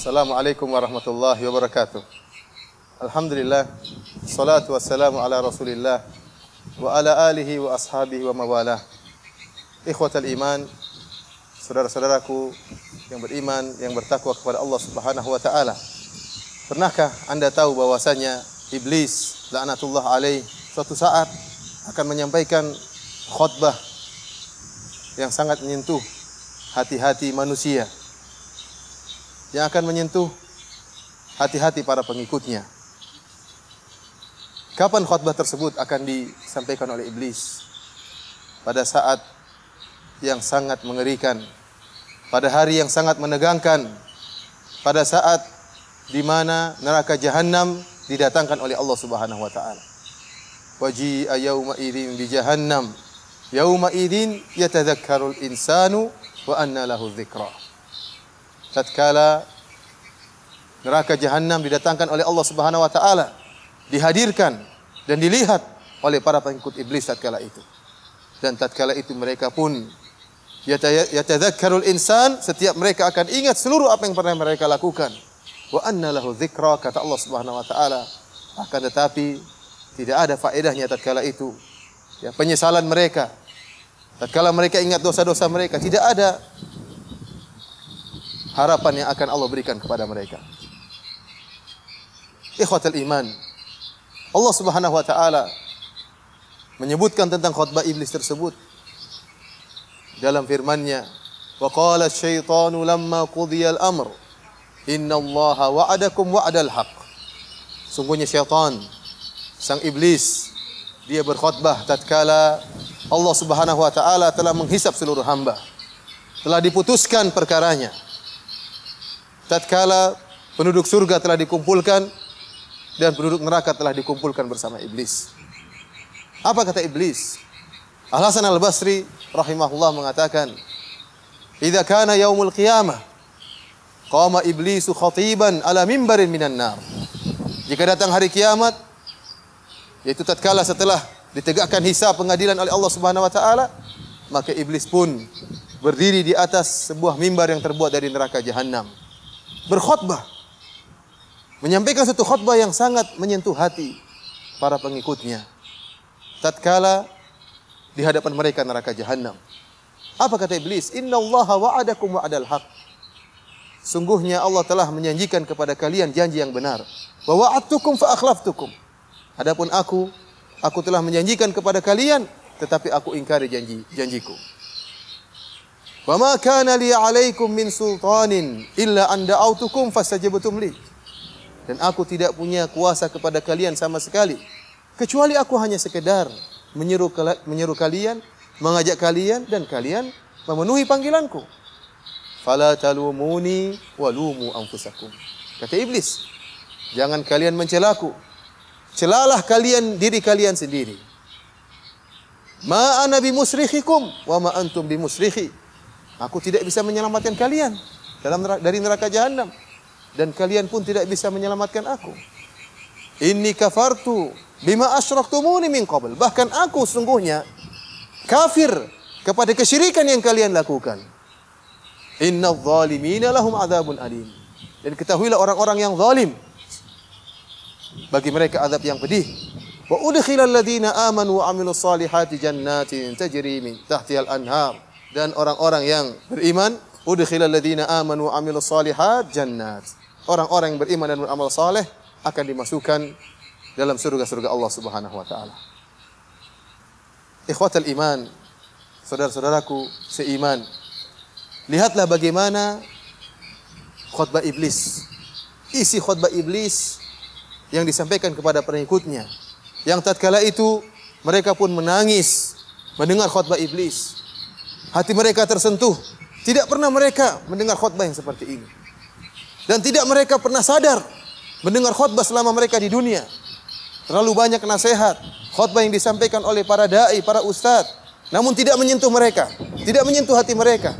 Assalamualaikum warahmatullahi wabarakatuh. Alhamdulillah, salatu wassalamu ala Rasulillah wa ala alihi wa ashabihi wa mawalah. Ikhwatal iman, saudara-saudaraku yang beriman, yang bertakwa kepada Allah Subhanahu wa taala. Pernahkah Anda tahu bahwasanya iblis laknatullah alaih suatu saat akan menyampaikan khutbah yang sangat menyentuh hati-hati manusia, yang akan menyentuh hati-hati para pengikutnya. Kapan khutbah tersebut akan disampaikan oleh iblis? Pada saat yang sangat mengerikan, pada hari yang sangat menegangkan, pada saat di mana neraka jahanam didatangkan oleh Allah Subhanahu wa taala. Waji'a yauma idzin bi jahannam, yauma idzin yatadzakkarul insanu wa anna lahu dzikra. Tatkala neraka jahanam didatangkan oleh Allah Subhanahu wa taala, dihadirkan dan dilihat oleh para pengikut iblis tatkala itu. Dan tatkala itu mereka pun yatadzakkarul insan, setiap mereka akan ingat seluruh apa yang pernah mereka lakukan. Wa anna lahu dzikra, kata Allah Subhanahu wa taala. Akan tetapi tidak ada faedahnya tatkala itu. Ya, penyesalan mereka. Tatkala mereka ingat dosa-dosa mereka, tidak ada harapan yang akan Allah berikan kepada mereka. Ikhwatal iman, Allah Subhanahu wa taala menyebutkan tentang khutbah iblis tersebut dalam firman-Nya, wa qala asy-syaitanu lamma qudiya al-amr innallaha wa'adakum wa'dal haqq. Sungguhnya syaitan, sang iblis, dia berkhutbah tatkala Allah Subhanahu wa taala telah menghisap seluruh hamba, telah diputuskan perkaranya. Tatkala penduduk surga telah dikumpulkan dan penduduk neraka telah dikumpulkan bersama iblis. Apa kata iblis? Al-Hasan Al-Basri rahimahullah mengatakan, "Idza kana yaumul qiyamah, qama iblisu khatiban ala mimbarin minan nar." Jika datang hari kiamat, yaitu tatkala setelah ditegakkan hisab pengadilan oleh Allah Subhanahu wa taala, maka iblis pun berdiri di atas sebuah mimbar yang terbuat dari neraka jahanam, berkhutbah, menyampaikan satu khutbah yang sangat menyentuh hati para pengikutnya tatkala di hadapan mereka neraka jahanam. Apa kata iblis? Innallaha wa'adakum wa'dal haqq. Sungguhnya Allah telah menjanjikan kepada kalian janji yang benar. Wa wa'adtukum fa akhlaftukum. Adapun aku telah menjanjikan kepada kalian, tetapi aku ingkari janjiku. Wa ma kana li 'alaikum min sultanin illa an da'autukum fastajabtum li. Dan aku tidak punya kuasa kepada kalian sama sekali, kecuali aku hanya sekedar menyeru kalian, mengajak kalian, dan kalian memenuhi panggilanku. Fala talumuni walumu anfusakum. Kata iblis, jangan kalian mencelaku, celalah kalian diri kalian sendiri. Ma ana bimusrikhikum wa ma antum bimusrikhi. Aku tidak bisa menyelamatkan kalian dari neraka jahanam, dan kalian pun tidak bisa menyelamatkan aku. Inni kafartu bima asyraktumuni min qabl. Bahkan aku sungguhnya kafir kepada kesyirikan yang kalian lakukan. Innadz zalimina lahum adzabun alim. Dan ketahuilah orang-orang yang zalim, bagi mereka azab yang pedih. Wa udkhilal ladzina amanu wa 'amilus solihati jannatin tajri min tahtihal anhar. Dan orang-orang yang beriman, udkhilal ladzina amanu wa 'amilus solihat jannat. Orang-orang yang beriman dan beramal saleh akan dimasukkan dalam surga-surga Allah Subhanahu wa taala. Ikhwatal iman, saudara-saudaraku seiman, lihatlah bagaimana khutbah iblis. Isi khutbah iblis yang disampaikan kepada pengikutnya, yang tatkala itu mereka pun menangis mendengar khutbah iblis. Hati mereka tersentuh. Tidak pernah mereka mendengar khutbah yang seperti ini. Dan tidak mereka pernah sadar mendengar khutbah selama mereka di dunia. Terlalu banyak nasihat, khutbah yang disampaikan oleh para dai, para ustaz, namun tidak menyentuh mereka, tidak menyentuh hati mereka,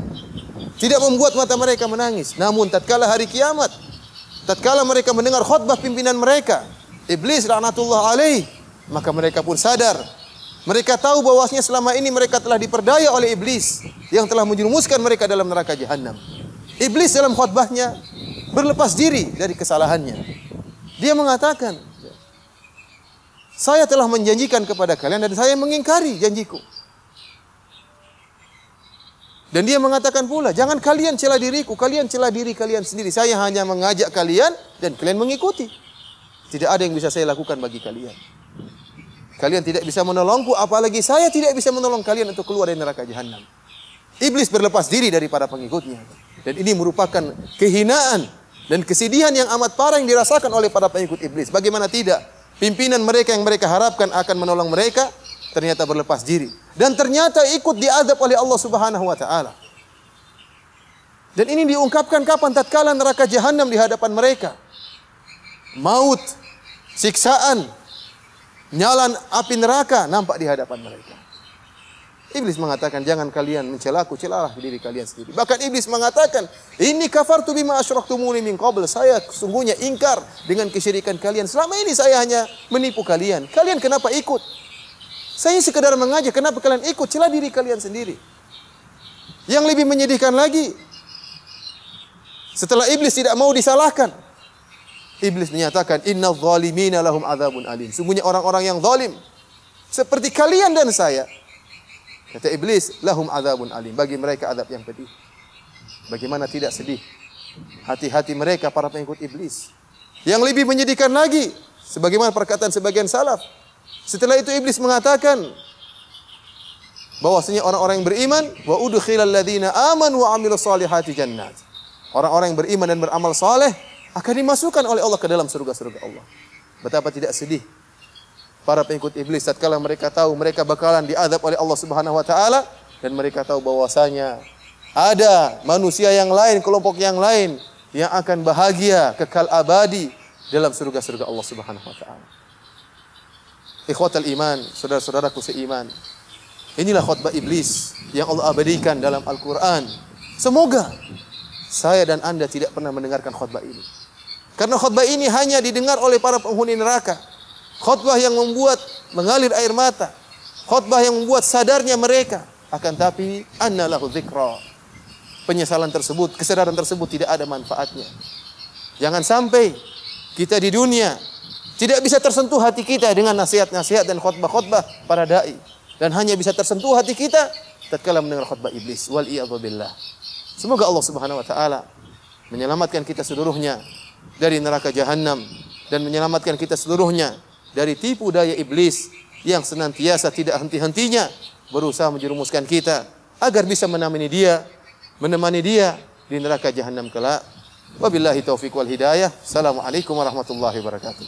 tidak membuat mata mereka menangis. Namun tatkala hari kiamat, tatkala mereka mendengar khutbah pimpinan mereka, iblis laknatullah alaih, maka mereka pun sadar. Mereka tahu bahwasanya selama ini mereka telah diperdaya oleh iblis yang telah menjerumuskan mereka dalam neraka jahanam. Iblis dalam khutbahnya berlepas diri dari kesalahannya. Dia mengatakan, saya telah menjanjikan kepada kalian dan saya mengingkari janjiku. Dan dia mengatakan pula, jangan kalian cela diriku, kalian cela diri kalian sendiri. Saya hanya mengajak kalian dan kalian mengikuti. Tidak ada yang bisa saya lakukan bagi kalian. Kalian tidak bisa menolongku, apalagi saya tidak bisa menolong kalian untuk keluar dari neraka jahanam. Iblis berlepas diri daripada pengikutnya. Dan ini merupakan kehinaan dan kesedihan yang amat parah yang dirasakan oleh para pengikut iblis. Bagaimana tidak? Pimpinan mereka yang mereka harapkan akan menolong mereka, ternyata berlepas diri. Dan ternyata ikut diazab oleh Allah Subhanahu wa ta'ala. Dan ini diungkapkan kapan? Tatkala neraka jahanam di hadapan mereka. Maut, siksaan, nyalan api neraka nampak di hadapan mereka. Iblis mengatakan, jangan kalian mencelaku, celalah diri kalian sendiri. Bahkan iblis mengatakan, ini kafartu bima asyraktumuni min qabl. Saya sungguhnya ingkar dengan kesyirikan kalian. Selama ini saya hanya menipu kalian. Kalian kenapa ikut? Saya sekedar mengajak, kenapa kalian ikut? Celah diri kalian sendiri. Yang lebih menyedihkan lagi, setelah iblis tidak mau disalahkan, iblis menyatakan, innadz zalimina lahum adzabun alim. Sungguhnya orang-orang yang zalim seperti kalian dan saya, kata iblis, lahum adzabun alim, bagi mereka azab yang pedih. Bagaimana tidak sedih hati-hati mereka para pengikut iblis. Yang lebih menyedihkan lagi, sebagaimana perkataan sebagian salaf, setelah itu iblis mengatakan bahwasanya orang-orang yang beriman, wa udkhilal ladzina amanu wa amilus solihati jannat. Orang-orang yang beriman dan beramal saleh akan dimasukkan oleh Allah ke dalam surga-surga Allah. Betapa tidak sedih para pengikut iblis tatkala mereka tahu mereka bakalan diazab oleh Allah Subhanahu wa taala, dan mereka tahu bahwasanya ada manusia yang lain, kelompok yang lain yang akan bahagia kekal abadi dalam surga-surga Allah Subhanahu wa taala. Ikhwatal iman, saudara-saudaraku seiman, inilah khutbah iblis yang Allah abadikan dalam Al-Quran. Semoga saya dan anda tidak pernah mendengarkan khutbah ini, karena khutbah ini hanya didengar oleh para penghuni neraka. Khutbah yang membuat mengalir air mata, khutbah yang membuat sadarnya mereka. Akan tapi anna lahu dzikra, penyesalan tersebut, kesadaran tersebut tidak ada manfaatnya. Jangan sampai kita di dunia tidak bisa tersentuh hati kita dengan nasihat-nasihat dan khutbah-khutbah para dai, dan hanya bisa tersentuh hati kita tatkala mendengar khutbah iblis. Wal iyadzu billah. Semoga Allah Subhanahu wa taala menyelamatkan kita seluruhnya dari neraka jahanam, dan menyelamatkan kita seluruhnya dari tipu daya iblis yang senantiasa tidak henti-hentinya berusaha menjerumuskan kita agar bisa menemani dia di neraka jahanam kelak. Wabillahi taufiq wal hidayah. Assalamualaikum warahmatullahi wabarakatuh.